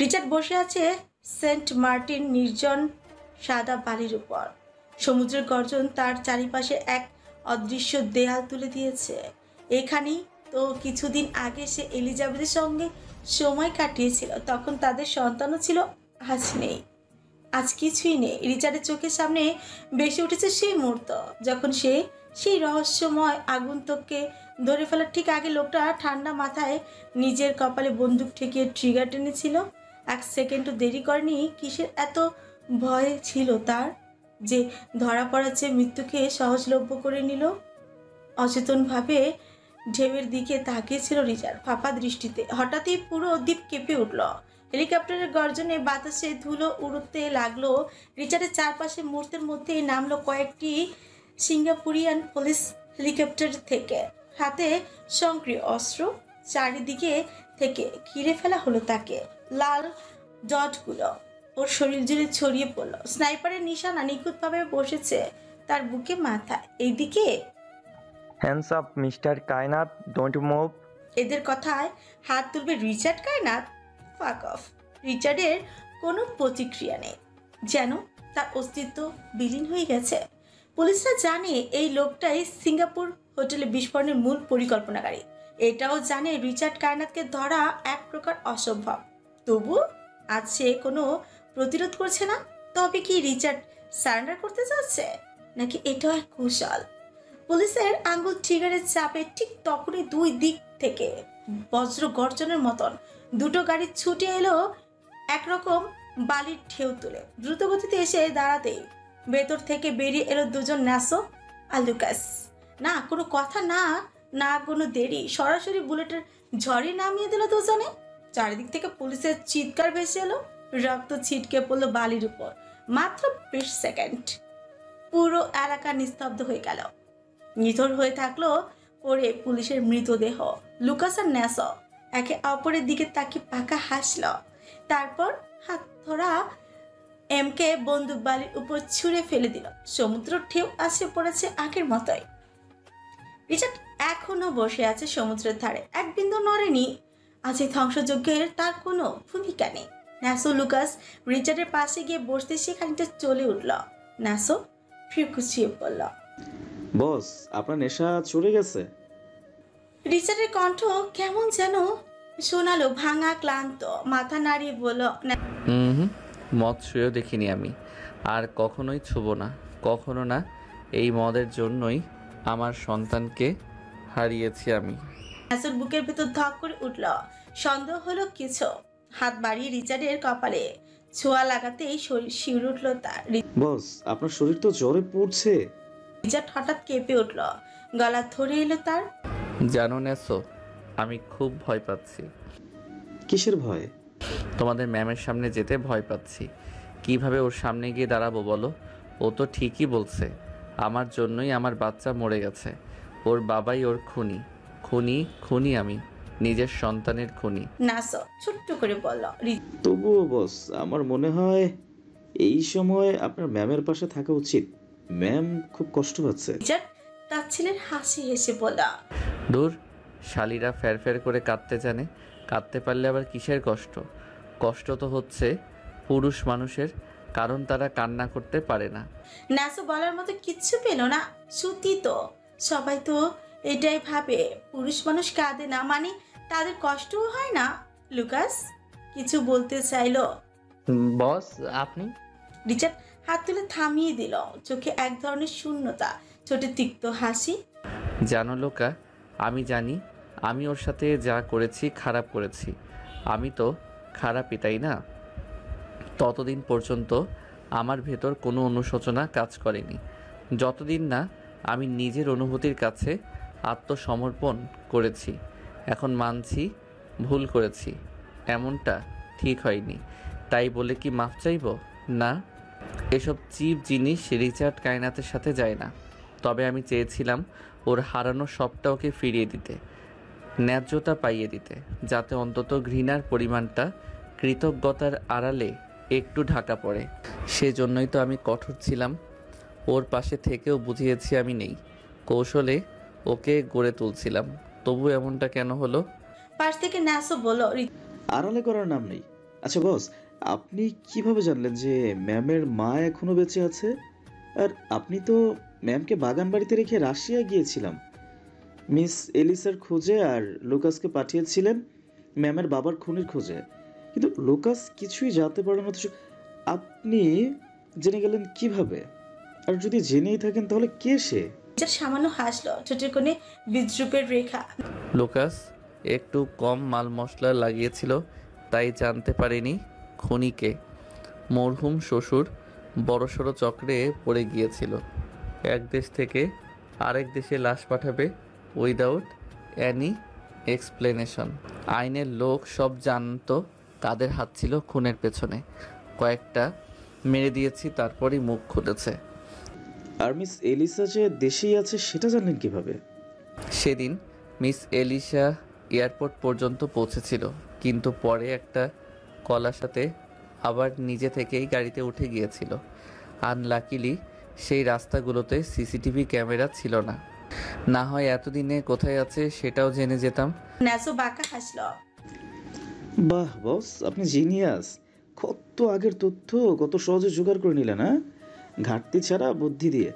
Richard বসে আছে Saint Martin নির্জন সাদা বালির উপর। সমুদ্রের গর্জন তার চারিপাশে এক অদৃশ্য দেয়াল তুলে দিয়েছে। এখানেই তো কিছুদিন আগে সে এলিজাবেথের সঙ্গে সময় কাটিয়েছিল, তখন তাদের সন্তানও ছিল। আজ নেই, আজ কিছুই নেই। রিচার্ডের চোখের সামনে বেশি উঠেছে সেই মুহূর্ত যখন সে সেই রহস্যময় আগন্তুককে ধরে ফেলার ঠিক আগে লোকটা ঠান্ডা মাথায় নিজের কপালে বন্দুক ঠেকিয়ে ট্রিগার টেনেছিল। এক সেকেন্ডও দেরি করেনি। কিসের এত ভয় ছিল তার যে ধরা পড়ার চেয়ে মৃত্যুকে সহজলভ্য করে নিল? অচেতনভাবে ঢেউয়ের দিকে তাকিয়েছিল রিচার্ড ফাঁপা দৃষ্টিতে। হঠাৎই পুরো দ্বীপ কেঁপে উঠল। হেলিকপ্টারের গর্জনে বাতাসে ধুলো উড়তে লাগলো। রিচার্ডের চারপাশে মুহূর্তের মধ্যেই নামলো কয়েকটি সিঙ্গাপুরিয়ান পুলিশ হেলিকপ্টার থেকে, হাতে সক্রিয় অস্ত্র। চারিদিকে থেকে ঘিরে ফেলা হলো তাকে। লাল ডটগুলো ওর শরীর জুড়ে ছড়িয়ে পড়লো। স্নাইপারের নিশানা নিখুঁতভাবে বসেছে তার বুকে মাথায়। এইদিকে hands up mister Kaynat, don't move. এদের কথায় হাত তুলবে রিচার্ড কায়নাত? ফাক অফ। রিচার্ডের কোনো প্রতিক্রিয়া নেই, যেন তার অস্তিত্ব বিলীন হয়ে গেছে। পুলিশরা জানে এই লোকটাই সিঙ্গাপুর হোটেলে বিস্ফোরণের মূল পরিকল্পনাকারী। এটাও জানে রিচার্ড কায়নাতকে ধরা এক প্রকার অসম্ভব। তবু আজ সে কোনো প্রতিরোধ করছে না। তবে কি রিচার্ড সারেন্ডার করতে চাচ্ছে, নাকি এটাও এক কৌশল? পুলিশের আঙ্গুল ট্রিগারের চাপে ঠিক তখনই দুই দিক থেকে বজ্র গর্জনের মতন দুটো গাড়ি ছুটে এলো একরকম বালির ঢেউ তুলে। দ্রুত গতিতে এসে দাঁড়াতেই ভেতর থেকে বেরিয়ে এলো দুজন ন্যাসো আর লুকাস। না কোনো কথা, না না কোনো দেরি, সরাসরি বুলেটের ঝড়ে নামিয়ে দিল দুজনে। চারিদিক থেকে পুলিশের চিৎকার ভেসে এলো। রক্ত ছিটকে পড়লো বালির উপর। মাত্র 20 সেকেন্ড পুরো এলাকা নিস্তব্ধ হয়ে গেল। নিথর হয়ে থাকলো পড়ে পুলিশের মৃতদেহ। লুকাস আর ন্যাসো একে অপরের দিকে তাকিয়ে পাকা হাসল। তারপর হাত ধরা এমকে বন্দুক বালির উপর ছুঁড়ে ফেলে দিল। সমুদ্র ঢেউ আসে পড়েছে আগের মতোই। রিচার্ড এখনো বসে আছে সমুদ্রের ধারে, এক বিন্দু নড়েনি। আজ এই ধ্বংসযজ্ঞের তার কোনো ভূমিকা নেই। ন্যাসো লুকাস রিচার্ডের পাশে গিয়ে বসতে সে খানিকটা চলে উঠল। ন্যাসো ফিরকুচিয়ে পড়ল। বস, আপনার নেশা চলে গেছে? রিচার্ডের কণ্ঠ কেমন যেন শোনালো, ভাঙা ক্লান্ত। মাথা নাড়িয়ে বলল, মদ ছুঁয়েও দেখিনি আমি, আর কখনোই ছুবো না, কখনো না। এই মদের জন্যই আমার সন্তানকে হারিয়েছি আমি। ন্যাসোর বুকের ভেতর ধক করে উঠল। সন্দেহ হলো কিছু। হাত বাড়িয়ে রিচার্ডের কপালে ছোঁয়া লাগাতেই শরীর শিউরে উঠল তার। বস, আপনার শরীর তো জ্বরে পড়ছে। রিচার্ড হঠাৎ কেঁপে উঠল, গলা ধরে এলো তার। জানো নেসো, আমি খুব ভয় পাচ্ছি। কিসের ভয়? তোমাদের ম্যামের সামনে যেতে ভয় পাচ্ছি। কিভাবে ওর সামনে গিয়ে দাঁড়াবো বলো? ও তো ঠিকই বলছে, আমার জন্যই আমার বাচ্চা মরে গেছে। ওর বাবাই ওর খুনি, খুনি খুনি, আমি নিজের সন্তানের খুনি। নাসো ছোট্ট করে বলল। তবুও বস, আমার মনে হয় এই সময় আপনার ম্যামের পাশে থাকা উচিত। ম্যাম খুব কষ্ট পাচ্ছে। রিচার্ড তার ছেলের হাসি হেসে বলল, দূর, শালিরা ফ্যার করে কাঁদতে জানে, কাঁদতে পারলে আবার কিসের কষ্ট? কষ্ট তো হচ্ছে পুরুষ মানুষের, কারণ তারা কান্না করতে পারে না। নাসো বলার মতো কিচ্ছু পেল না। সত্যি তো, সবাই তো এটাই ভাবে, পুরুষ মানুষ কাঁদে না মানে তাদের কষ্টও হয় না। লুকাস কিছু বলতে চাইলো। বস, আপনি? রিচার্ড হাত তুলে থামিয়ে দিল। চোখে এক ধরনের শূন্যতা, ছোটে তিক্ত হাসি। জানো লোকা, আমি জানি আমি ওর সাথে যা করেছি খারাপ করেছি। আমি তো খারাপই, তাই না? ততদিন পর্যন্ত আমার ভেতর কোনো অনুশোচনা কাজ করেনি, যতদিন না আমি নিজের অনুভূতির কাছে আত্মসমর্পণ করেছি। এখন মানছি ভুল করেছি, এমনটা ঠিক হয়নি, তাই বলে কি মাফ চাইব? না, এসব চিপ জিনিস রিচার্ড কায়নাতের সাথে যায় না। তবে আমি চেয়েছিলাম ওর হারানো সবটা ওকে ফিরিয়ে দিতে, ন্যায্যতা পাইয়ে দিতে, যাতে অন্তত ঘৃণার পরিমাণটা কৃতজ্ঞতার আড়ালে একটু ঢাকা পড়ে। সেজন্যই তো আমি কঠোর ছিলাম। ওর পাশে থেকেও বুঝিয়েছি আমি নেই, কৌশলে ওকে গড়ে তুলছিলাম। তবু এমনটা কেন হলো? পাশ থেকে নাসো বলল, আড়ালে করার নাম নেই। আচ্ছা বস, আপনি কিভাবে জানলেন যে ম্যামের মা এখনো বেঁচে আছে? আর আপনি তো ম্যামকে বাগান বাড়িতে রেখে রাশিয়া গিয়েছিলাম মিস এলিসার খোঁজে, আর লুকাসকে পাঠিয়েছিলেন ম্যামের বাবার খুনির খোঁজে। কিন্তু লুকাস কিছুই জানতে পারলেন না, অথচ আপনি জেনে গেলেন কিভাবে? আর যদি জেনেই থাকেন তাহলে কে সে? রিচার্ড সামান্য হাসলো, ঠোঁটের কোণে বিদ্রুপের রেখা। লুকাস একটু কম মাল মশলা লাগিয়েছিল, তাই জানতে পারিনি খুনিকে। মরহুম শ্বশুর বড়সড় চক্রে পড়ে গিয়েছিল। এক দেশ থেকে আরেক দেশে লাশ পাঠাবে উইদাউট অ্যানি এক্সপ্লেনেশন। আইনের লোক সব জানতো কাদের হাত ছিল খুনের পেছনে। কয়েকটা মেরে দিয়েছি, তারপরই মুখ খুলেছে। আর মিস এলিসা যে দেশেই আছে সেটা জানলেন কিভাবে? সেদিন মিস এলিশা এয়ারপোর্ট পর্যন্ত পৌঁছেছিল, কিন্তু পরে একটা কলার সাথে আবার নিজে থেকেই গাড়িতে উঠে গিয়েছিল। আনলাকিলি সেই রাস্তাগুলোতে সিসিটিভি ক্যামেরা ছিল না, না হয় এতদিনে কোথায় আছে সেটাও জেনে যেতাম। ন্যাসো বাঁকা হাসলো। বাহ বস, আপনি জিনিয়াস। কত আগের তথ্য কত সহজে জোগাড় করে নিলেন, হ্যাঁ? ঘাটতি ছাড়া বুদ্ধি দিয়ে।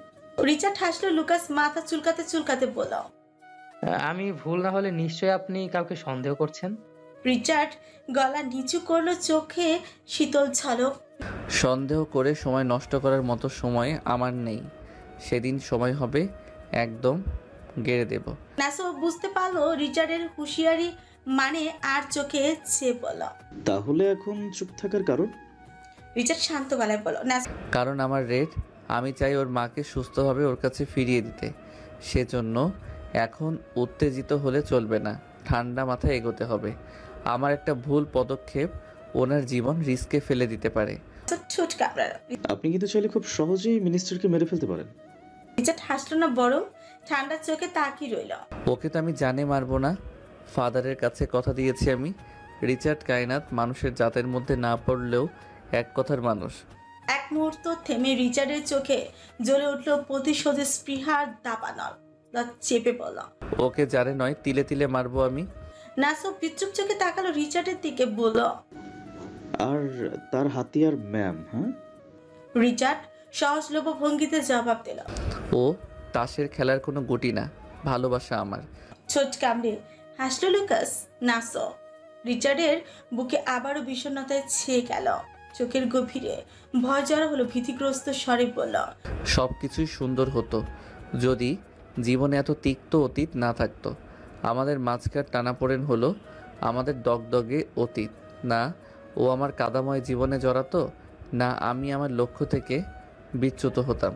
রিচার্ড হাসলো। লুকাস মাথা চুলকাতে চুলকাতে বলল, আমি ভুল না হলে নিশ্চয়ই আপনি কাউকে সন্দেহ করছেন। রিচার্ড গলা নিচু করলো, চোখে শীতল ঝলক। সন্দেহ করে সময় নষ্ট করার মতো সময় আমার নেই। সেদিন সময় হবে একদম গেড়ে দেব। ন্যাসো বুঝতে পারলো রিচার্ডের হুঁশিয়ারি মানে, আর চোখে চেয়ে বলল, তাহলে এখন চুপ থাকার কারণ? রিচার্ড শান্ত গলায় বলল, ন্যাসো কারণ আমার রেড, আমি চাই ওর মাকে সুস্থভাবে ওর কাছে ফিরিয়ে দিতে। সেজন্য এখন উত্তেজিত হলে চলবে না, ঠান্ডা মাথায় এগোতে হবে। আমার একটা ভুল পদক্ষেপ ওনার জীবন রিস্কে ফেলে দিতে পারে। ঠোঁট কামড়ালো। আপনি কিন্তু চাইলে খুব সহজেই মিনিস্টারকে মেরে ফেলতে পারেন। রিচার্ড হাসলো না, বরং ঠান্ডা চোখে তাকিয়ে রইল। ওকে তো আমি জানে মারবো না, ফাদারের কাছে কথা দিয়েছি আমি। রিচার্ড কায়নাত মানুষের জাতের মধ্যে না পড়লেও এক কথার মানুষ। এক মুহূর্ত থেমে রিচার্ডের চোখে জ্বলে উঠল প্রতিশোধের স্পৃহার দাবানল। চেপে বলল, ওকে জানে নয়, তিলে তিলে মারবো আমি। নাসো বিদ্রুপ চোখে তাকালো রিচার্ডের দিকে, বলল, আর তার হাতিয়ার ম্যাম, হ্যাঁ? রিচার্ড সহজলভ্য ভঙ্গিতে জবাব দিল, ও তাসের খেলার কোনো গুটি না, ভালোবাসা আমার। ছোট কামড়ে হাসলো লুকাস। নাসো রিচার্ডের বুকে আবারও বিষণ্ণতায় ছেয়ে গেল। চোখের গভীরে ভয় জড়ো হলো, ভীতিগ্রস্ত স্বরে বলল, সব কিছুই সুন্দর হতো যদি জীবনে এত তিক্ত অতীত না থাকতো। আমাদের মাঝখার টানাপোড়েন হলো আমাদের দগদগে অতীত। না ও আমার কাদাময় জীবনে জড়াতো, না আমি আমার লক্ষ্য থেকে বিচ্যুত হতাম।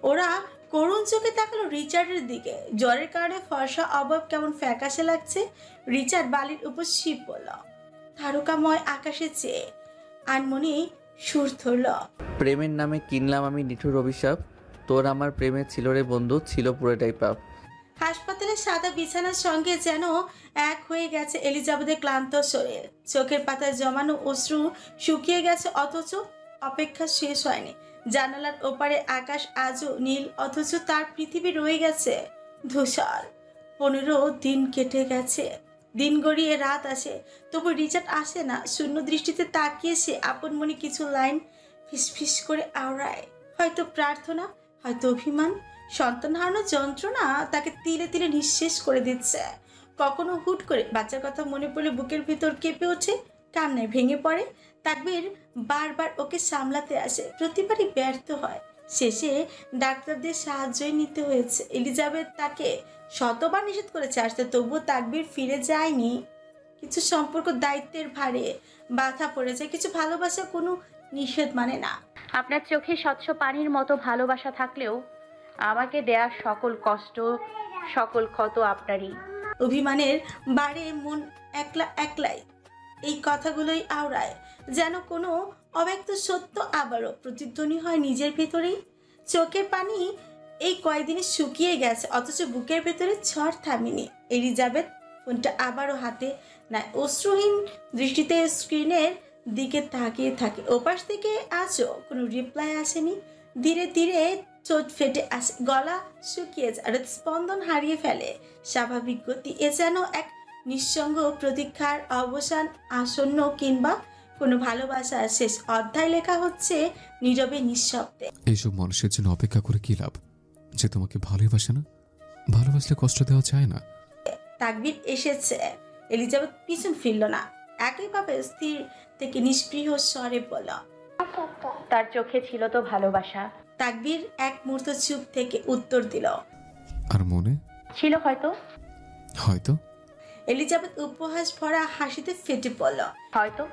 ওরা করুণ চোখে তাকালো রিচার্ডের দিকে। জ্বরের কারণে ফর্সা অভাব কেমন ফ্যাকাশে লাগছে। রিচার্ড বালির উপর শিব বলল, তারকাময় আকাশে চেয়ে আনমনি সুর ধরল, প্রেমের নামে কিনলাম আমি নিঠুর অভিশাপ। তোর আমার প্রেমের ছিল রে বন্ধু, ছিল পুরোটাই পাপ। হাসপাতালের সাদা বিছানার সঙ্গে যেন এক হয়ে গেছে এলিজাবেথের ক্লান্ত শরীর। চোখের পাতায় জমানো অশ্রু শুকিয়ে গেছে, অথচ অপেক্ষা শেষ হয়নি। জানালার ওপারে আকাশ আজও নীল, অথচ তার পৃথিবী রয়ে গেছে ধূসর। 15 দিন কেটে গেছে, দিন গড়িয়ে রাত আসে, তবু রিচার্ড আসে না। শূন্য দৃষ্টিতে তাকিয়ে সে আপন মনে কিছু লাইন ফিসফিস করে আওড়ায়। হয়তো প্রার্থনা, হয়তো অভিমান। সন্তান হারানোর যন্ত্রণা তাকে তিলে তিলে নিঃশেষ করে দিচ্ছে। কখনো হুট করে বাচ্চার কথা মনে পড়লে বুকের ভিতর কেঁপে ওঠে, কান্নায় ভেঙে পড়ে। তাকবীর বারবার ওকে সামলাতে আসে, প্রতিবারই ব্যর্থ হয়। শেষে ডাক্তারদের সাহায্যই নিতে হয়েছে। এলিজাবেথ তাকে শতবার নিষেধ করেছে আসতে, তবুও তাকবীর ফিরে যায়নি। কিছু সম্পর্ক দায়িত্বের ভারে বাধা পড়েছে, কিছু ভালোবাসা কোনো নিষেধ মানে না। আপনার চোখে স্বচ্ছ পানির মতো ভালোবাসা থাকলেও আমাকে দেয়া সকল কষ্ট, সকল ক্ষত আপনারই। অভিমানের বারে মন একলা একলাই এই কথাগুলোই আওড়ায়, যেন কোনো অব্যক্ত সত্য আবারও প্রতিধ্বনি হয় নিজের ভেতরেই। চোখের পানি এই কয়েকদিনে শুকিয়ে গেছে, অথচ বুকের ভেতরে ঝড় থামেনি। এলিজাবেথ ফোনটা আবারও হাতে নেয়, অশ্রুহীন দৃষ্টিতে স্ক্রিনের দিকে তাকিয়ে থাকে। ওপাশ থেকে আজও কোনো রিপ্লাই আসেনি। ধীরে ধীরে চোট ফেটে আসে, গলা শুকিয়ে যায়, আর স্পন্দন হারিয়ে ফেলে স্বাভাবিক গতি। এ যেন এক নিঃসঙ্গ প্রতীক্ষার অবসান আসন্ন, কিংবা কোনো ভালোবাসার শেষ অধ্যায় লেখা হচ্ছে নীরবে নিঃশব্দে। এইসব মানুষের জন্য অপেক্ষা করে কি লাভ, যে তোমাকে ভালোবাসে না? ভালোবাসলে কষ্ট দেওয়া চায় না। তাকবীর এসেছে। এলিজাবেথ পিছন ফিরল না, একইভাবে স্থির থেকে নিষ্পৃহ স্বরে বলল। তার চোখে ছিল তো ভালোবাসা। তাকবীর এক মুহূর্ত চুপ থেকে উত্তর দিল, আর মনে ছিল হয়তো। হয়তো। এলিজাবেথ উপহাস ভরা হাসিতে ফেটে পড়ল। হয়তো।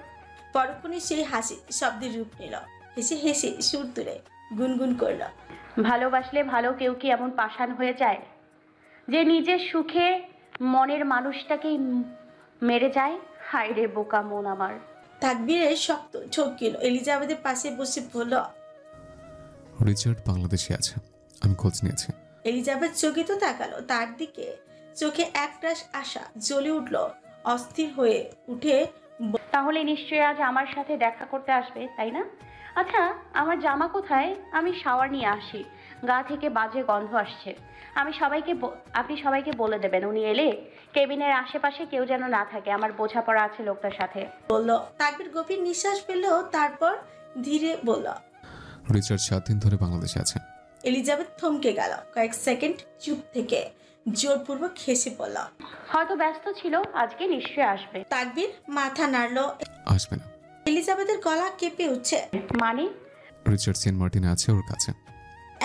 পরক্ষণে সেই হাসি শব্দের রূপ নিল। হেসে হেসে সুর তুলে গুনগুন করল। ভালোবাসলে ভালো কেউ কি এমন পাষাণ হয়ে যায় যে নিজের সুখে মনের মানুষটাকেই মেরে যায়? হায় রে বোকা মন আমার। তাকবীরের শক্ত ঝক্কিল। এলিজাবেথের পাশে বসে বলল, রিচার্ড বাংলাদেশে আছে, আমি খোঁজ নিয়েছি। এলিজাবেথ চকিত তাকালো তার দিকে। চোখে একরাশ আশা জ্বলে উঠল। অস্থির হয়ে উঠে তাহলে নিশ্চয়ই আজ আমার সাথে দেখা করতে আসবে, তাই না? আচ্ছা, আমার জামা কোথায়? আমি শাওয়ার নিয়ে আসি, গা থেকে বাজে গন্ধ আসছে। আপনি সবাইকে বলে দেবেন উনি এলে কেবিনের আশেপাশে কেউ যেন না থাকে। আমার বোঝাপড়া আছে লোকটার সাথে। বলল। তাকবীর গভীর নিঃশ্বাস ফেলল, তারপর ধীরে বলল। রিচার্ড 7 দিন ধরে বাংলাদেশে আছে। এলিজাবেথ থমকে গেল। কয়েক সেকেন্ড চুপ থেকে জোরপূর্বক হেসে পড়ল। হয়তো ব্যস্ত ছিল, আজকে নিশ্চয়ই আসবে। তাকবীর মাথা নাড়ল। আসবে না। এলিজাবেথের গলা কেঁপে উঠছে। মানে? রিচার্ড সেন্ট মার্টিনে আছে, ওর কাছে।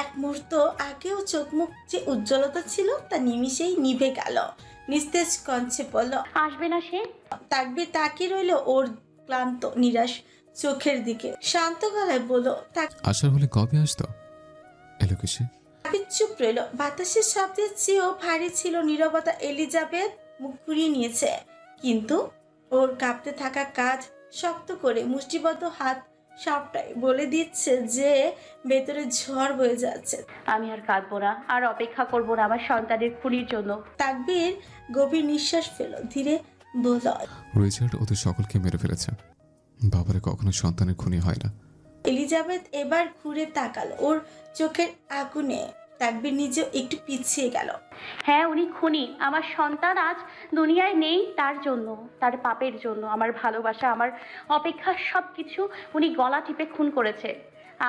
এক মুহূর্ত আগেও চোখ মুখ যে উজ্জ্বলতা ছিল তা নিমিষেই নিভে গেল। নিস্তেজ কঞ্চে পড়ল। আসবে না সে? তাকবীর তাকিয়ে রইল ওর ক্লান্ত নিরাশ চোখের দিকে। শান্ত গলায় বলল, আসার হলে কবে আসতো? এলো কিসে? তাকবীর চুপ রইল। বাতাসের শব্দের চেয়েও ভারী ছিল নীরবতা। এলিজাবেথ মুখ ঘুরিয়ে নিয়েছে, কিন্তু ওর কাঁপতে থাকা কাঁধ শক্ত করে মুষ্টিবদ্ধ হাত সবটাই বলে দিচ্ছে যে ভেতরে ঝড় বয়ে যাচ্ছে। আমি আর কাঁদবো না, আর অপেক্ষা করবো না আমার সন্তানের খুনির জন্য। তাকবীর গভীর নিঃশ্বাস ফেল, ধীরে বলল, রিচার্ড ওদের সকলকে মেরে ফেলেছে। বাবারে কখনো সন্তানের খুনি হয় না। এলিজাবেথ এবার ঘুরে তাকালো। ওর চোখের আগুনে তাকবীর নিজেও একটু পিছিয়ে গেল। হ্যাঁ, উনি খুনি। আমার সন্তান আজ দুনিয়ায় নেই তার জন্য, তার পাপের জন্য। আমার ভালোবাসা, আমার অপেক্ষা, সব কিছু উনি গলা টিপে খুন করেছে।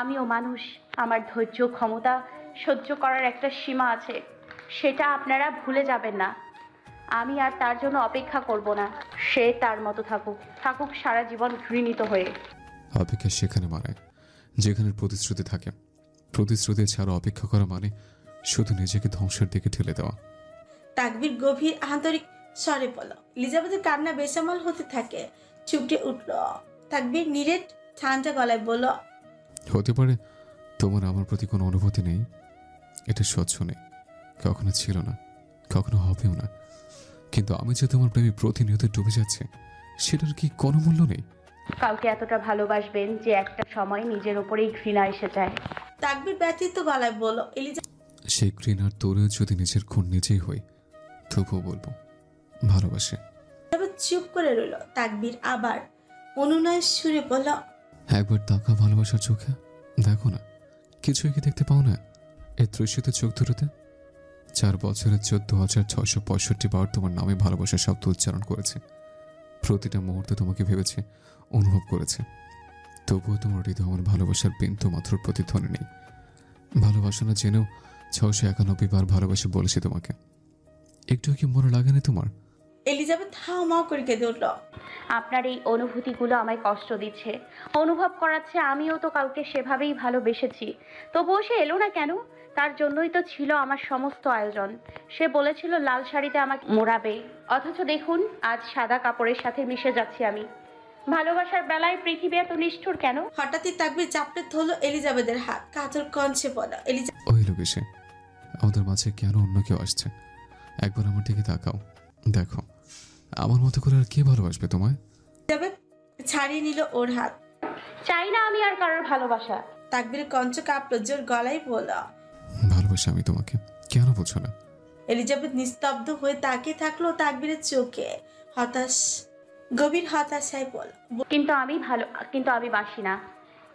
আমিও মানুষ, আমার ধৈর্য ক্ষমতা সহ্য করার একটা সীমা আছে, সেটা আপনারা ভুলে যাবেন না। আমি আর তার জন্য অপেক্ষা করব না। সে তার মতো থাকুক, থাকুক সারা জীবন ঘৃণিত হয়ে। অপেক্ষা সেখানে মানায় যেখানে প্রতিশ্রুতি থাকে। প্রতিশ্রুতি ছাড়া অপেক্ষা করা মানে শুধু নিজেকে ধ্বংসের দিকে ঠেলে দেওয়া। তাকবীর গভীর আন্তরিক স্বরে বলল। এলিজাবেথের কান্না বেসামাল হতে থাকে। চুপটে উঠল। তাকবীর নিরেট ঠান্ডা গলায় বলল, হতে পারে তোমার আমার প্রতি কোনো অনুভূতি নেই, এটা স্বচ্ছ নেই, কখনো ছিল না, কখনো হবেও না। কিন্তু আমি যে তোমার প্রেমে প্রতিনিয়ত ডুবে যাচ্ছে, সেটার কি কোনো মূল্য নেই? কাউকে এতটা ভালোবাসবেন যে একটা সময় নিজের উপরেই ঘৃণা এসে যায়। তাকবীর ব্যথিত গলায় বলল। সেই ঘৃণার তোরে যদি নিজের খুন নিজেই হই, তবুও বলবো ভালোবাসে। এলিজাবেথ চুপ করে রইল। তাকবীর আবার অনুনয় সুরে বলল, একবার তাকা ভালোবাসার চোখে, দেখো না কিছুই কি দেখতে পাও না? এই তৃষিত চোখ দুটোতে 4 বছরে 14,665 বার তোমার নামে ভালোবাসার শব্দ উচ্চারণ করেছে। প্রতিটা মুহূর্তে তোমাকে ভেবেছে, অনুভব করেছে। তবুও তোমার হৃদয় আমার ভালোবাসার বিন্দু মাত্র প্রতিধ্বনি নেই। ভালোবাসা না জেনেও 691 বার ভালোবাসে বলেছি তোমাকে। একটু কি মনে লাগেনি তোমার? এলিজাবেথ হাউমাউ করে কেঁদে উঠল। আপনার এই অনুভূতিগুলো আমায় কষ্ট দিচ্ছে, অনুভব করাচ্ছে আমিও তো কাউকে সেভাবেই ভালোবেসেছি। তবুও সে এলো না কেন? তার জন্যই তো ছিল আমার সমস্ত আয়োজন। সে বলেছিল লাল শাড়িতে আমাকে মোড়াবে, অথচ দেখুন আজ সাদা কাপড়ের সাথে মিশে যাচ্ছি আমি। ভালোবাসার বেলায় পৃথিবী এত নিষ্ঠুর কেন? হঠাৎই তাকবীর চাপড়ে ধরল এলিজাবেথের হাত। কাতর কঞ্চে বলল, ওই লোক এসে আমাদের মাঝে কেন অন্য কেউ আসছে? একবার আমার দিকে তাকাও, দেখো আমার মতো করে আর কে ভালোবাসবে তোমায়? এলিজাবেথ ছাড়িয়ে নিল ওর হাত। চাই না আমি আর কারোর ভালোবাসা। তাকবীরের কঞ্চ কাঁপল। জোর গলায় বলল, ভালোবাসা আমি তোমাকে, কেন বলছো না? এলিজাবেথ নিস্তব্ধ হয়ে তাকিয়ে থাকলো তাকবীরের চোখে। হতাশ, গভীর হতাশায় বলল, কিন্তু আমি বাসি না।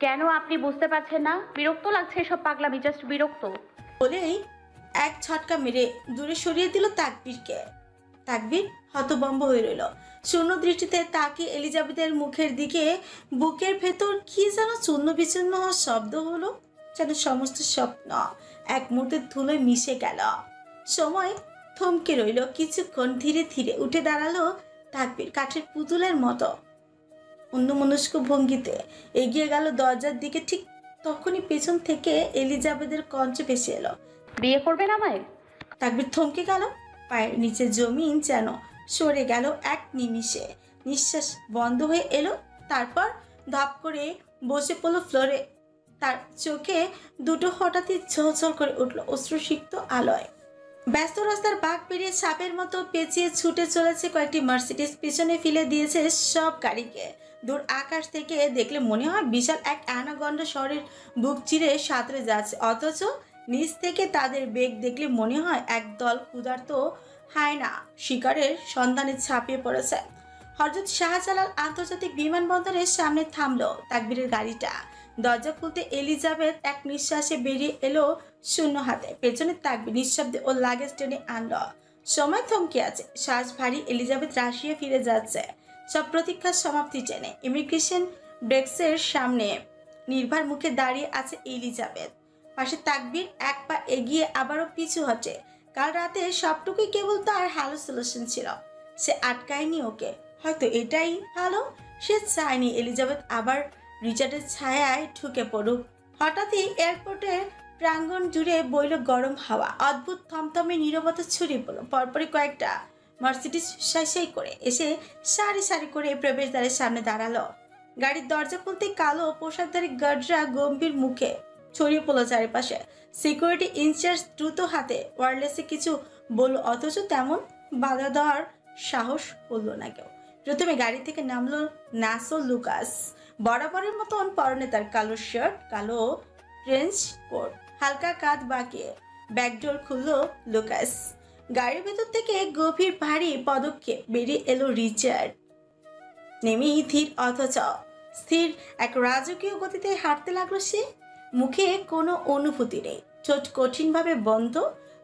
কেন আপনি বুঝতে পারছেন না? বিরক্ত লাগছে এসব পাগলামি, জাস্ট বিরক্ত। বলেই এক ছটকা মেরে দূরে সরিয়ে দিল তাকবীরকে। তাকবীর হতভম্ব হয়ে রইল। শূন্য দৃষ্টিতে তাকিয়ে এলিজাবেথের মুখের দিকে। বুকের ভেতর কি যেন চূর্ণ বিচূর্ণ হওয়ার শব্দ হলো, যেন সমস্ত স্বপ্ন এক মুহূর্তে ধুলোয় মিশে গেল। সময় থমকে রইল কিছুক্ষণ। ধীরে ধীরে উঠে দাঁড়ালো তাকবীর, কাঠের পুতুলের মতো অন্যমনস্ক ভঙ্গিতে এগিয়ে গেল দরজার দিকে। ঠিক তখনই পেছন থেকে এলিজাবেথের কণ্ঠ ভেসে এলো, বিয়ে করবেন আমায়? তাকবীর থমকে গেল। পায়ের নিচে জমিন যেন সরে গেল এক নিমিষে। নিঃশ্বাস বন্ধ হয়ে এলো। তারপর ধপ করে বসে পড়লো ফ্লোরে। তার চোখে দুটো হঠাৎই ঝলঝল করে উঠল অশ্রুসিক্ত আলোয়। ব্যস্ত রাস্তার বাঁক পেরিয়ে সাপের মতো পেঁচিয়ে ছুটে চলেছে কয়েকটি মার্সিডিজ। পিছনে ফেলে দিয়েছে সব গাড়িকে। দূর আকাশ থেকে দেখলে মনে হয় বিশাল এক অ্যানাকন্ডা শহরের বুক চিরে সাঁতরে যাচ্ছে, অথচ নিচ থেকে তাদের বেগ দেখলে মনে হয় একদল ক্ষুধার্ত হায়না শিকারের সন্ধানে ছাপিয়ে পড়েছে। হযরত শাহজালাল আন্তর্জাতিক বিমানবন্দরের সামনে থামলো তাকবীরের গাড়িটা। দরজা খুলতে এলিজাবেথ এক নিঃশ্বাসে বেরিয়ে এলো শূন্য হাতে। পেছনে তাকবীর নিঃশব্দে ও লাগেজ টেনে আনলো। সময় থমকে আছে, শ্বাস ভারী। এলিজাবেথ রাশিয়া ফিরে যাচ্ছে সব প্রতীক্ষার সমাপ্তি টেনে। ইমিগ্রেশন ডেস্কের সামনে নির্ভার মুখে দাঁড়িয়ে আছে এলিজাবেথ। পাশে তাকবীর এক পা এগিয়ে আবারও পিছু হটে। কাল রাতে সবটুকুই কেবল তার হ্যালুসিনেশন ছিল, সে আটকায়নি ওকে। হয়তো এটাই ভালো, সে চায়নি এলিজাবেথ আবার রিচার্ডের ছায়ায় ঢুকে পড়ুক। হঠাৎই এয়ারপোর্টের প্রাঙ্গণ জুড়ে বইল গরম হাওয়া। অদ্ভুত থমথমে নীরবতা ছড়িয়ে পড়ল। পরপরই কয়েকটা মার্সিডিজ সাই করে এসে সারি সারি করে প্রবেশদ্বারের সামনে দাঁড়ালো। গাড়ির দরজা খুলতে কালো পোশাকধারী গার্ডরা গম্ভীর মুখে ছড়িয়ে পড়লো চারিপাশে। সিকিউরিটি ইনচার্জ দ্রুত হাতে ওয়্যারলেসে কিছু বলল, অথচ তেমন বাধা দেওয়ার সাহস করলো না কেউ। প্রথমে গাড়ি থেকে নামলো নাসো লুকাস। বরাবরের মতন পরনে তার কালো শার্ট, কালো ট্রেঞ্চ কোট, হালকা কাঁধ বাঁকিয়ে ব্যাকডোর খুললো লুকাস। গাড়ির ভেতর থেকে গভীর ভারী পদক্ষেপ বেরিয়ে এলো রিচার্ড। নেমেই ধীর অথচ স্থির এক রাজকীয় গতিতে হাঁটতে লাগলো সে। মুখে কোনো অনুভূতি নেই, ঠোঁট কঠিনভাবে বন্ধ,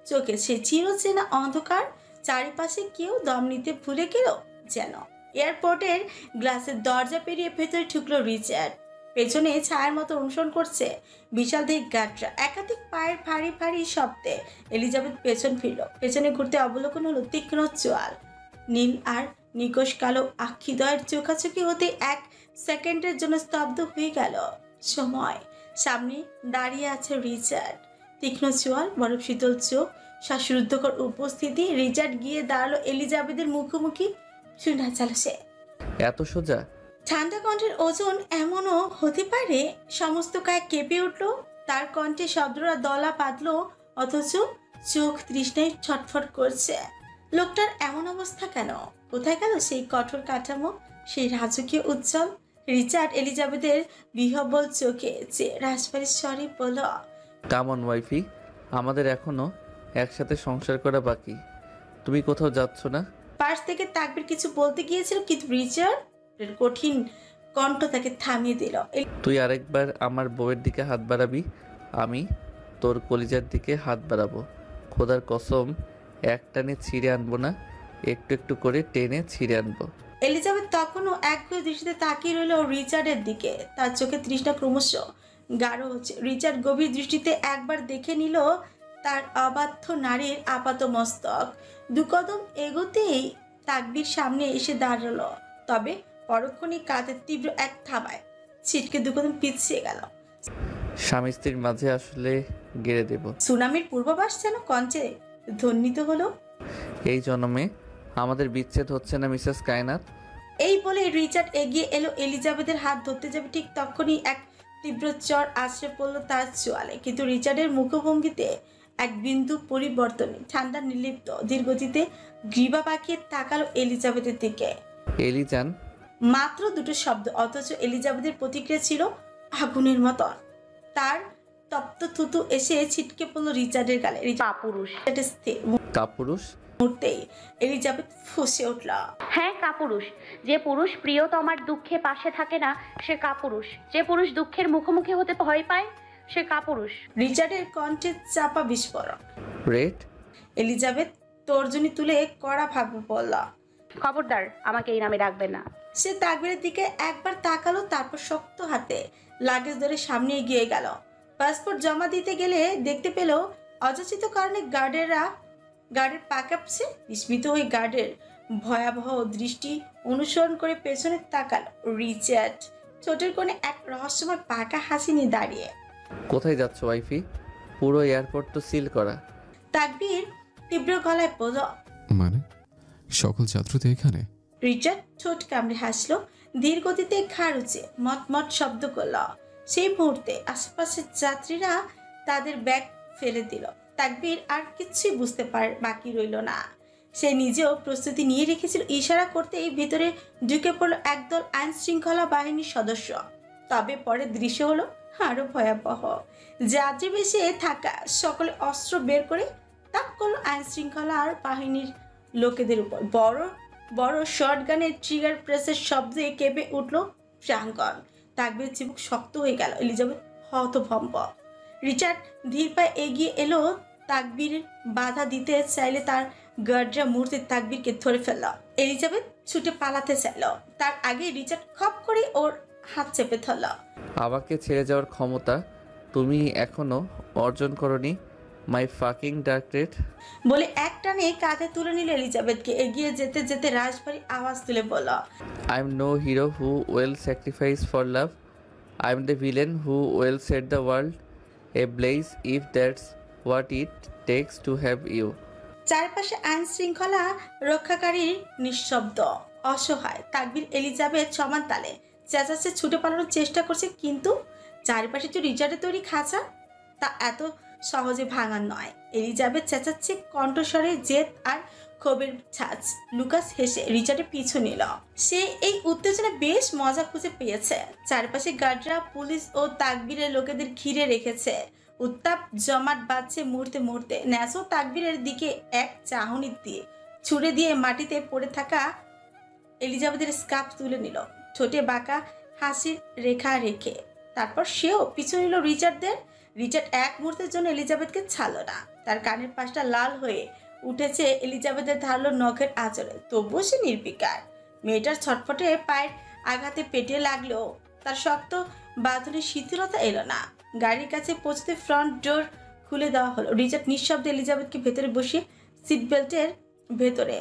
চোখে সে চিরচেনা অন্ধকার। চারিপাশে কেউ দম নিতে ভুলে গেল যেন। এয়ারপোর্টের গ্লাসের দরজা পেরিয়ে ভেতরে ঢুকলো রিচার্ড। পেছনে ছায়ার মতো অনুসরণ করছে বিশাল দেহ গাটরা। একাধিক পায়ের ভারী ভারী শব্দে এলিজাবেথ পেছন ফিরল। পেছনে ঘুরতে অবলোকন হলো তীক্ষ্ণ চোয়াল, নীল আর নিকশ কালো আক্ষিদয়ের চোখাচোখি হতে এক সেকেন্ডের জন্য স্তব্ধ হয়ে গেল সময়। সামনে দাঁড়িয়ে আছে রিচার্ড, তীক্ষ্ণ চোয়াল, বরফ শীতল চোখ, শ্বাসরুদ্ধকর উপস্থিতি। রিচার্ড গিয়ে দাঁড়ালো এলিজাবেথের মুখোমুখি। শুনে চালো সে, এত সোজা? ঠান্ডা কণ্ঠের ওজন এমনও হতে পারে। সমস্ত গায়ে কেঁপে উঠলো তার কণ্ঠে, শব্দরা দলা পাতলো, অথচ চোখ তৃষ্ণায় ছটফট করছে। লোকটার এমন অবস্থা কেন? কোথায় গেল সেই কঠোর কাঠামো, সেই রাজকীয় উজ্জ্বল? রিচার্ড এলিজাবেথের বিহ্বল চোখে চেয়ে রাজবাড়ির স্বরে বলল, কামন ওয়াইফি, আমাদের এখনো একসাথে সংসার করা বাকি। তুমি কোথাও যাচ্ছ না? পাশ থেকে তাকবীর কিছু বলতে গিয়েছিল, কিন্তু রিচার্ডের কঠিন কণ্ঠ তাকে থামিয়ে দিল। তুই আরেকবার আমার বউয়ের দিকে হাত বাড়াবি, আমি তোর কলিজার দিকে হাত বাড়াবো। খোদার কসম, একটানে ছিঁড়ে আনবো না, একটু একটু করে টেনে ছিঁড়ে আনবো। এলিজাবেথ তখনও একগুঁয়ে দৃষ্টিতে তাকিয়ে রইল রিচার্ডের দিকে। তার চোখে তৃষ্ণা ক্রমশ গাঢ় হচ্ছে। রিচার্ড গভীর দৃষ্টিতে একবার দেখে নিল তার অবাধ্য নারীর আপাত মস্তক। দুকদম এগোতেই তাকবীর সামনে এসে দাঁড়ালো, তবে পরক্ষণই কাঁধের তীব্র এক থাবায় ছিটকে দুকদম পিছিয়ে গেল। স্বামী স্ত্রীর মাঝে আসলে গেড়ে দেব। সুনামির পূর্বাভাস যেন কণ্ঠে ধ্বনিত হলো। এই জন্মে আমাদের বিচ্ছেদ হচ্ছে না মিসেস কায়নাত। এই বলে রিচার্ড এগিয়ে এলো এলিজাবেথের হাত ধরতে যাবে, ঠিক তখনই এক তীব্র চর আছড়ে পড়লো তার চোয়ালে। কিন্তু রিচার্ডের মুখভঙ্গিতে এক বিন্দু পরিবর্তন নেই। ঠান্ডা নির্লিপ্ত ধীরগতিতে গ্রীবা পাকিয়ে তাকালো এলিজাবেথের দিকে। এলিজান। মাত্র দুটো শব্দ, অথচ এলিজাবেথের প্রতিক্রিয়া ছিল আগুনের মতন। তার তপ্ত থুতু এসে ছিটকে পড়লো রিচার্ডের গালে। কাপুরুষ। রিচার্ডের স্থির কাপুরুষ? মুহূর্তেই এলিজাবেথ ফুঁসে উঠল। হ্যাঁ, কাপুরুষ। যে পুরুষ প্রিয়তমার দুঃখে পাশে থাকে না, সে কাপুরুষ। যে পুরুষ দুঃখের মুখোমুখি হতে ভয় পায়, সে কাপুরুষ। রিচার্ডের কণ্ঠে চাপা বিস্ফোরণ। রেড? এলিজাবেথ তর্জনী তুলে কড়া ভাবে বলল। খবরদার, আমাকে এই নামে ডাকবেন না। সে তাকবীরের দিকে একবার তাকালো, তারপর শক্ত হাতে লাগেজ ধরে সামনে এগিয়ে গেল। পাসপোর্ট জমা দিতে গেলে দেখতে পেল অযাচিত কারণে গার্ডের পা কাঁপছে। বিস্মিত হয়ে গার্ডের ভয়াবহ দৃষ্টি অনুসরণ করে পেছনে তাকালো রিচার্ড, ঠোঁটের কোণে এক রহস্যময় পাকা হাসি নিয়ে দাঁড়িয়ে। কোথায় যাচ্ছ ওয়াইফি? পুরো এয়ারপোর্ট তো সিল করা। তাকবীর তীব্র গলায় বলল। মানে সকল যাত্রী তো এখানে? রিচার্ড ঠোঁট কামড়ে হাসলো, ধীর গতিতে খাড়ুচে মটমট শব্দ করল। সেই মুহূর্তে আশেপাশের যাত্রীরা তাদের ব্যাগ ফেলে দিল। তাকবীর আর কিছুই বুঝতে বাকি রইল না। সে নিজেও প্রস্তুতি নিয়ে রেখেছিল। ইশারা করতেই ভিতরে ঢুকে পড়ল একদল আইন শৃঙ্খলা বাহিনীর সদস্য। তবে পরে দৃশ্য হলো আরো ভয়াবহ। যাত্রী বেশে থাকা সকলে অস্ত্র বের করে তাক করলো আইন শৃঙ্খলার বাহিনীর লোকেদের উপর। বড় বড় শটগানের ট্রিগার প্রেসের শব্দে কেঁপে উঠল প্রাঙ্গণ। তাকবীর চিবুক শক্ত হয়ে গেল। এলিজাবেথ হতভম্ব। রিচার্ড ধীর পায়ে এগিয়ে এলো। তাকবীর বাধা দিতে চাইলে তার গার্ডরা মুহূর্তে তাকবীরকে ধরে ফেলল। এলিজাবেথ ছুটে পালাতে চাইল, তার আগে রিচার্ড খপ করে ওর হাত চেপে ধরল। আমাকে ছেড়ে যাওয়ার ক্ষমতা তুমি এখনো অর্জন করনি, মাই ফাকিং ডার্করেট। বলে এক টানে কাঁধে তুলে নিল এলিজাবেথকে। এগিয়ে যেতে যেতে রাজবাড়ি আওয়াজ তুলে বলল। I am no hero who will sacrifice for love, I am the villain who will set the world ablaze if that's what it takes to have you. চারপাশে আইন শৃঙ্খলা রক্ষাকারীর নিঃশব্দ, অসহায়। তাকবীর এলিজাবেথ সমান তালে চেঁচাচ্ছে, ছুটে পালানোর চেষ্টা করছে, কিন্তু চারপাশে যে রিচার্ডের তৈরি খাঁচা, তা এত সহজে ভাঙার নয়। এলিজাবেথ চেঁচাচ্ছে, কণ্ঠস্বরে জেদ আর ক্ষোভের ছাঁচ। লুকাস হেসে রিচার্ডের পিছু নিল। সে এই উত্তেজনা বেশ মজা খুঁজে পেয়েছে। চারপাশে গার্ডরা, পুলিশ ও তাকবীরের লোকেদের ঘিরে রেখেছে। উত্তাপ জমাট বাঁধছে মুহূর্তে মুহূর্তে। ন্যাসো তাকবীরের দিকে এক চাহনি দিয়ে ছুড়ে দিয়ে মাটিতে পড়ে থাকা এলিজাবেথের স্কার্ফ তুলে নিল, ঠোঁটে বাঁকা হাসির রেখা রেখে। তারপর সেও পিছু নিল রিচার্ডদের। রিচার্ড এক মুহূর্তের জন্য এলিজাবেথকে ছাড়ল না। তার কানের পাশটা লাল হয়ে উঠেছে। এলিজাবেথের ধারলো নখের আঁচলে, তবুও সে নির্বিকার। মেয়েটার ছটফটে পায়ের আঘাতে পেটে লাগলেও তার শক্ত বাঁধনের শিথিলতা এলো না। গাড়ির কাছে পৌঁছতে ফ্রন্ট ডোর খুলে দেওয়া হলো। রিচার্ড নিঃশব্দে এলিজাবেথকে ভেতরে বসিয়ে সিট বেল্টের ভেতরে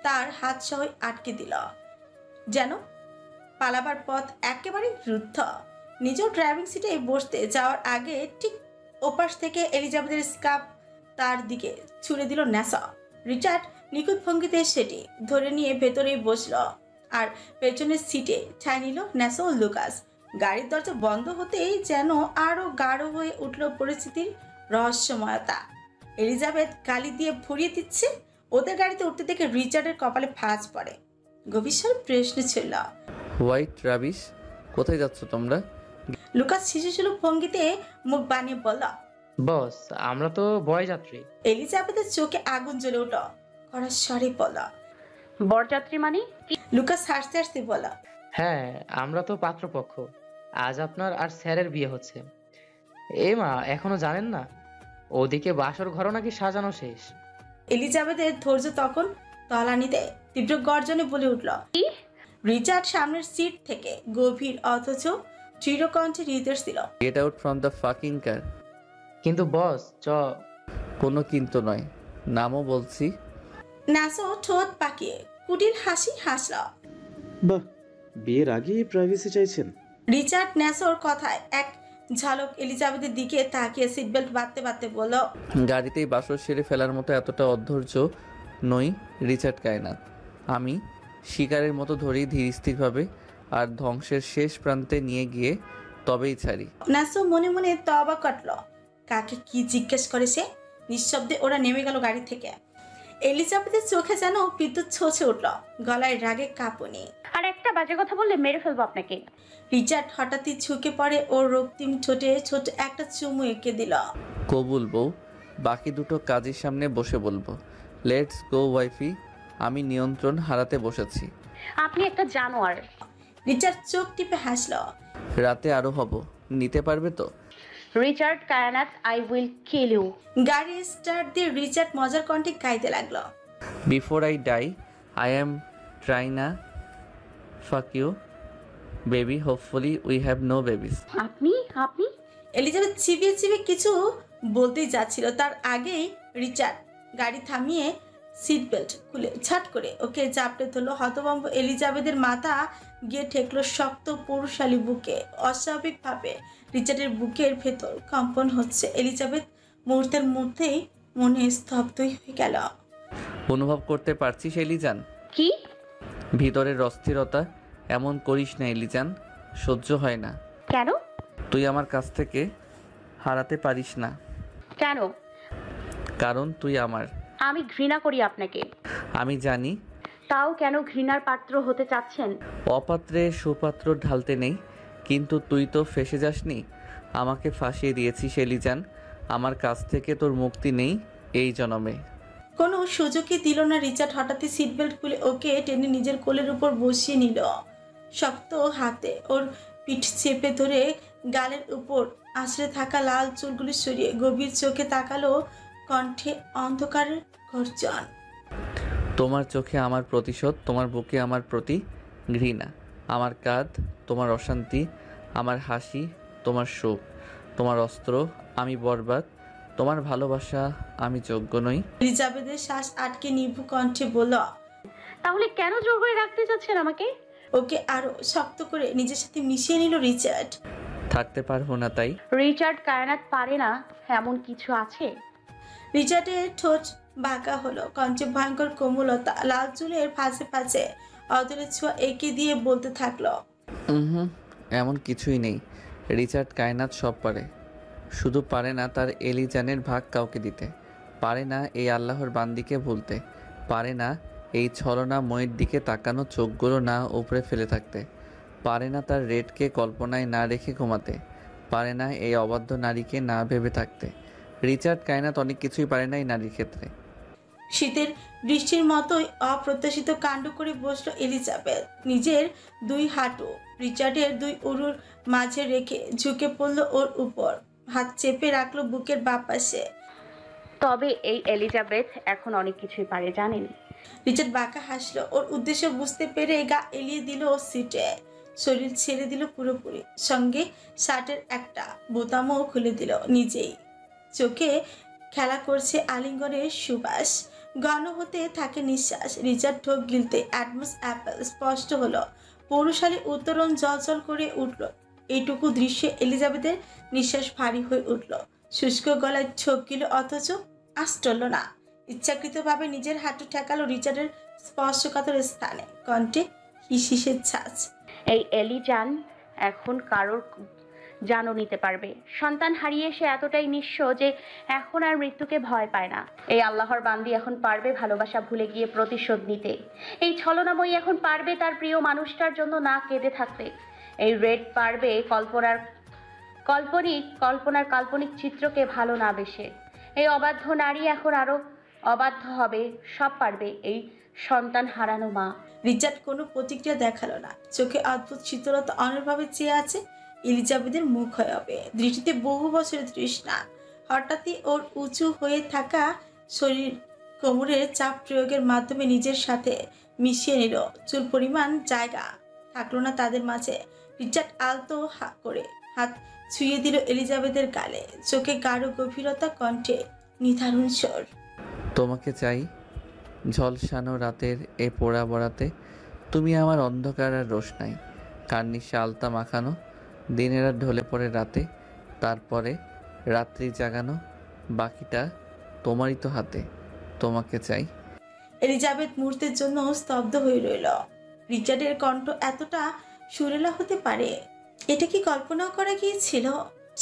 তার হাত সহ আটকে দিল, যেন পালাবার পথ একেবারে রুদ্ধ। নিজেও ড্রাইভিং সিটে বসতে যাওয়ার আগে ঠিক ওপাশ থেকে এলিজাবেথের স্কার্ফ তার দিকে ছুড়ে দিল ন্যাসা। রিচার্ড নিখুঁত ভঙ্গিতে সেটি ধরে নিয়ে ভেতরেই বসল, আর পেছনের সিটে ঠাঁই নিল ন্যাসা ও লুকাস। গাড়ির দরজা বন্ধ হতেই যেন আরো গাঢ় হয়ে উঠল পরিস্থিতির রহস্যময়তা। এলিজাবেথ গালি দিয়ে ভরিয়ে দিচ্ছে। ওদের গাড়িতে উঠতে দেখে রিচার্ডের কপালে ভাঁজ পড়ে। গভীর প্রশ্ন ছিল, হোয়াইট রাবিশ, কোথায় যাচ্ছ তোমরা? লুকাস শিশুসুলভ ভঙ্গিতে মুখ বানিয়ে বলল। বস, আমরা তো বয়যাত্রী। এলিজাবেথের চোখে আগুন জ্বলে উঠল, কড়া স্বরে বলল। বরযাত্রী মানে কি? লুকাস হাসতে হাসতে বলল। হ্যাঁ, আমরা তো পাত্রপক্ষ। আজ আপনার আর স্যারের বিয়ে হচ্ছে। এ মা, এখনো জানেন না? ওদিকে বাসর ঘর নাকি সাজানো শেষ। এলিজাবেথের ধৈর্য তখন তলানিতে তীব্র গর্জনে বলে উঠল। রিচার্ড সামনের সিট থেকে গভীর অথচ দৃঢ় কণ্ঠে নির্দেশ দিল, get out from the fucking car. কিন্তু বস, কোনো কিন্তু নয়, নামও বলছি। নাসো ঠোঁট পাকিয়ে কুটির হাসি হাসল। বাহ, বিয়ের আগেই প্রাইভেসি চাইছেন। রিচার্ড ন্যাসোর কথায় এক ঝলক এলিজাবেথের দিকে তাকিয়ে সিট বেল্ট বাঁধতে বাঁধতে বলল, গাড়িতেই বাসর সেরে ফেলার মতো এতটা অধৈর্য নই রিচার্ড কায়নাত। আমি শিকারের মতো ধরি ধীর স্থিরভাবে, আর ধ্বংসের শেষ প্রান্তে নিয়ে গিয়ে তবেই ছাড়ি। নাসো মনে মনে তবা কাটল। কাকে কি জিজ্ঞেস করে সে? নিঃশব্দে ওরা নেমে গেল গাড়ি থেকে। এলিজাবেথের চোখে যেন বিদ্যুৎ ছলছে উঠল, গলায় রাগে কাঁপুনি। আর একটা বাজে কথা বললে মেরে ফেলবো আপনাকে। রিচার্ড হঠাৎই ঝুঁকে পড়ে ওর রক্তিম ঠোঁটে ছোট একটা চুমু এঁকে দিল। কবুল বউ, বাকি দুটো কাজের সামনে বসে বলবো। লেটস গো ওয়াইফি, আমি নিয়ন্ত্রণ হারাতে বসেছি। আপনি একটা জানোয়ার। রিচার্ড চোখ টিপে হাসল। রাতে আরো হব, নিতে পারবে তো? Richard Kainat, I will kill you. গাড়ি স্টার্ট দিয়ে রিচার্ড মজার কণ্ঠে গাইতে লাগলো। Before I die I am tryna fuck you baby hopefully we have no babies. আপনি আপনি এলিজাবেথ চিবিয়ে চিবিয়ে কিছু বলতেই যাচ্ছিল, তার আগেই রিচার্ড গাড়ি থামিয়ে সিট বেল্ট খুলে ছাট করে ওকে চাপড়ে ধরলো। হতভম্ব এলিজাবেথের মাথা গিয়ে ঠেকলো শক্ত পুরুষালী বুকে। অস্বাভাবিকভাবে রিচার্ডের বুকের ভেতর কম্পন হচ্ছে। এলিজাবেথ মুহূর্তের মধ্যেই মনে স্তব্ধই হয়ে গেল। অনুভব করতে পারছিস এলিজান? কি? ভিতরের অস্থিরতা এমন করিস না এলিজান, সহ্য হয় না। কেন? তুই আমার কাছ থেকে হারাতে পারিস না। কেন? কারণ তুই আমার। আমি ঘৃণা করি আপনাকে। আমি জানি। তাও কেন ঘৃণার পাত্র হতে চাচ্ছেন? অপাত্রে সুপাত্র ঢালতে নেই, কিন্তু তুই তো ফেঁসে যাসনি। আমাকে ফাঁসিয়ে দিয়েছিস এলিজান। আমার কাছ থেকে তোর মুক্তি নেই এই জনমে। কোনো সুযোগই দিল না রিচার্ড। হঠাৎই সিট বেল্ট খুলে ওকে টেনে নিজের কোলের উপর বসিয়ে নিল। শক্ত হাতে ওর পিঠ চেপে ধরে গালের উপর আঁচড়ে থাকা লাল চুলগুলি সরিয়ে গভীর চোখে তাকালো, কণ্ঠে অন্ধকারের গর্জন। তোমার চোখে আমার প্রতিশোধ, তোমার বুকে আমার প্রতি ঘৃণা, আমার কাঁধ তোমার অশান্তি, আমার হাসি তোমার সুখ, তোমার অস্ত্র আমি বরবাদ, তোমার ভালোবাসা আমি যোগ্য নই। এলিজাবেথের শ্বাস আটকে নিভু কণ্ঠে বলল, তাহলে কেন জোর করে রাখতে চাচ্ছেন আমাকে? ওকে আরো শক্ত করে নিজের সাথে মিশিয়ে নিল রিচার্ড। থাকতে পারবো না তাই? রিচার্ড কায়নাত পারে না এমন কিছু আছে? রিচার্ডের ঠোঁট বাঁকা হলো, কণ্ঠে ভয়ঙ্কর কোমলতা, লাল চুলের ফাঁসে ফাঁসে অদলের ছোঁয়া এঁকে দিয়ে বলতে থাকলো, হুম, এমন কিছুই নেই। রিচার্ড কায়নাত সব পারে, শুধু পারে না তার এলিজানের ভাগ কাউকে দিতে, পারে না এই আল্লাহর বান্দিকে ভুলতে, পারে না এই ছলনা ময়ের দিকে তাকানো চোখগুলো না উপরে ফেলে থাকতে, পারে না তার রেডকে কল্পনায় না রেখে ঘুমাতে, পারে না এই অবাধ্য নারীকে না ভেবে থাকতে। রিচার্ড কায়নাত অনেক কিছুই পারে না এই নারীর ক্ষেত্রে। শীতের বৃষ্টির মতোই অপ্রত্যাশিত কাণ্ড করে বসলো এলিজাবেথ। নিজের দুই হাঁটু রিচার্ডের দুই উরুর মাঝে রেখে ঝুঁকে পড়ল ওর উপর, হাত চেপে রাখলো বুকের বাঁ পাশে। তবে এই এলিজাবেথ এখন অনেক কিছুই পারে, জানেন? রিচার্ড বাঁকা হাসলো, ওর উদ্দেশ্য বুঝতে পেরে গা এলিয়ে দিল ও সিটে, শরীর ছেড়ে দিল পুরোপুরি, সঙ্গে শার্টের একটা বোতামও খুলে দিল নিজেই। চোখে খেলা করছে আলিঙ্গনের সুবাস, ঘন হতে থাকে নিঃশ্বাস। রিচার্ড ঠোক গিলতে অ্যাডমস অ্যাপেল স্পষ্ট হলো, পৌরশালী উত্তরণ জলজল করে উঠল। এইটুকু দৃশ্যে এলিজাবেথের নিঃশ্বাস ভারী হয়ে উঠল, শুষ্ক গলায় ছোপ গিল, অথচ আঁচ টলল না। ইচ্ছাকৃতভাবে নিজের হাঁটু ঠেকালো রিচার্ডের স্পর্শকাতর স্থানে, কণ্ঠে হিসিসের ছাঁচ। এই এলিজান এখন কারোর জানও নিতে পারবে। সন্তান হারিয়ে সে এতটাই নিঃস্ব যে এখন আর মৃত্যুকে ভয় পায় না। এই আল্লাহর বান্দি এখন পারবে ভালোবাসা ভুলে গিয়ে প্রতিশোধ নিতে। এই ছলনাময়ী এখন পারবে তার প্রিয় মানুষটার জন্য না কেঁদে থাকতে। এই রেড পারবে কল্পনার কাল্পনিক চিত্রকে ভালো না বেসে। এই অবাধ্য নারী এখন আরো অবাধ্য হবে, সব পারবে এই সন্তান হারানো মা। রিচার্ড কোনো প্রতিক্রিয়া দেখালো না, চোখে অদ্ভুত শীতলতা অনরভাবে চেয়ে আছে এলিজাবেথের মুখ হয়ে হবে, দৃষ্টিতে বহু বছরের তৃষ্ণা। হঠাৎই ওর উঁচু হয়ে থাকা শরীর কোমরের চাপ প্রয়োগের মাধ্যমে নিজের সাথে মিশিয়ে নিল। চুল পরিমাণ জায়গা থাকলো না তাদের মাঝে। রিচার্ড আলতো করে হাত ছুঁয়ে দিল এলিজাবেথের গালে, চোখে গাঢ় গভীরতা, কণ্ঠে নির্ধারণ স্বর। তোমাকে চাই ঝলসানো রাতের এ পোড়া বরাতে, তুমি আমার অন্ধকার আর রোশনাই, কার্নিশে আলতা মাখানো দিনের আর ঢলে পড়ে রাতে, তারপরে রাত্রি জাগানো, বাকিটা তোমারই তো হাতে। তোমাকে চাই। এলিজাবেথ মুহূর্তের জন্য স্তব্ধ হয়ে রইল। রিচার্ডের কণ্ঠ এতটা সুরেলা হতে পারে, এটা কি কল্পনাও করা গিয়েছিল?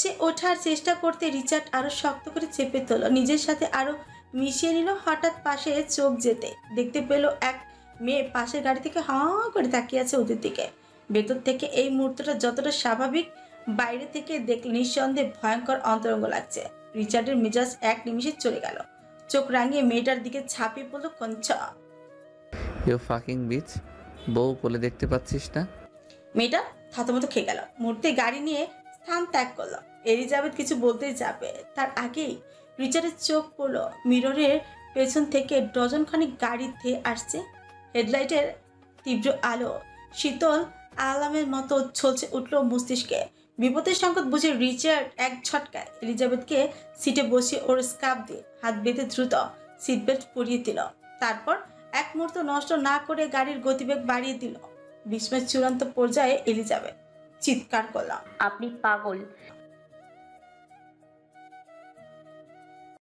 সে ওঠার চেষ্টা করতে রিচার্ড আরো শক্ত করে চেপে তোলো, নিজের সাথে আরো মিশিয়ে নিল। হঠাৎ পাশে চোখ যেতে দেখতে পেল এক মেয়ে পাশের গাড়ি থেকে হাঁ করে তাকিয়ে আছে ওদের দিকে। ভেতর থেকে এই মুহূর্তটা যতটা স্বাভাবিক, বাইরে থেকে দেখলে নিঃসন্দেহে ভয়ঙ্কর অন্তরঙ্গ লাগছে। রিচার্ডের মেজাজ এক নিমিষে চলে গেল, চোখ রাঙিয়ে মেয়েটার দিকে ছাপিয়ে পড়ল কঞ্চা। ইউ ফাকিং বিচ, বউ কোলে দেখতে পাচ্ছিস না? মেয়েটা থতমত খেয়ে গেল, মুহূর্তে গাড়ি নিয়ে স্থান ত্যাগ করলো। এলিজাবেথ কিছু বলতে যাবে, তার আগেই রিচার্ডের চোখ পড়ল মিররের পেছন থেকে ডজনখানিক গাড়ি ধেয়ে আসছে। হেডলাইটের তীব্র আলো শীতল আলামের মতো ছলছে উঠল মস্তিষ্কে। বিপদের সংকট বুঝে রিচার্ড এক ঝটকায় এলিজাবেথকে সিটে বসিয়ে ওর স্কার্ফ দিয়ে হাত বেঁধে দ্রুত সিট বেল্ট পরিয়ে দিল। তারপর এক মুহূর্ত নষ্ট না করে গাড়ির গতিবেগ বাড়িয়ে দিল। বিস্ময়ের চূড়ান্ত পর্যায়ে এলিজাবেথ চিৎকার করল, আপনি পাগল।